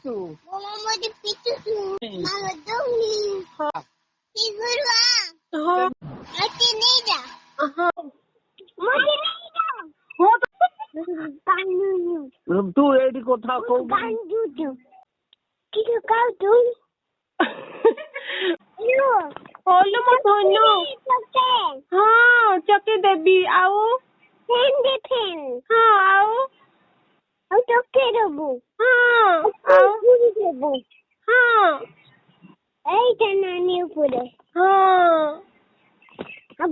ପିଚୁ ମତେ ପିଚୁ ମାମା ଦଉନି କିଗୁରୁଆ ହଁ ମତେ ନେଇଯା ହଁ ମତେ ନେଇଯା ହଁ କାନ୍ଦୁଛୁ ତୁ ଏଇଠି କଥା କହୁ କାନ୍ଦୁଛୁ কিছু কাউটু ହଲୋ ମୋ ଧନ ହଁ ଚକି ଦେବି ଆଉ ଫେନ୍ ଦେ ଫେନ୍ ହଁ ଆଉ ଚକେ ଦେବୁ ହଁ ଆଉ ପୁରୀ ଦେବୁ ହଁ এইটা ନାନୀ ଉପରେ ହଁ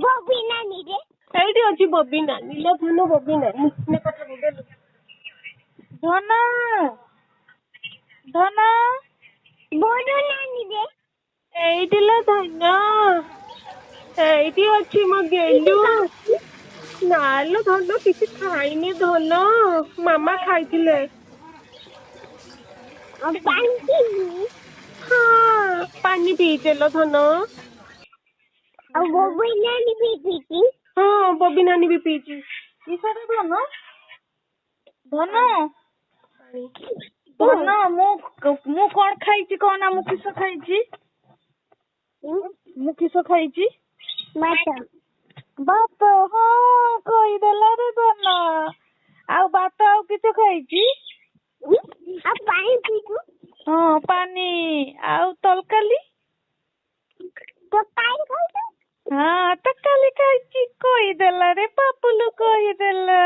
ବବି ନାନୀ ରେ ଏଇଠି ଅଛି ବବି ନାନୀ ଲୋ ଧନ ବବି ନାନୀ ଧନ ଧନ ବଡ ନାନୀ ରେ ଏଇଠି ଲୋ ଧନ ଏଇଠି ଅଛି ମୋ ଗେଲୁ ନାଲୋ ଧନ କିଛି ଖାଇନି ଧନ ମାମା ଖାଇଥିଲେ ପାଣି ପିଇବି ହଁ ପାଣି ପିଇଛେ ଲୋ ଧନ ଆଉ ବବି ନାନୀ ବି ପିଇଛି ହଁ ବବି ନାନୀ ବି ପିଇଛି କିସରେ ଧନ ଧନ ଧନ ମୁଁ କଣ ଖାଇଛି କହନା ମୁଁ କିସ ଖାଇଛି ମୁଁ କିସ ଖାଇଛି ଭାତ ଭାତ ହଁ କହିଦେଲା ରେ ଧନ ଆଉ ଭାତ ଆଉ କିସ ଖାଇଛି ଆଉ ପାଣି ପିଇଛୁ ହଁ ପାନି ଆଉ ତରକାରୀ ତ ପାଣି ଖାଇଛୁ ହଁ ତରକାରୀ ଖାଇଛି କହିଦେଲା ରେ ପାପୁଲୁ କହିଦେଲା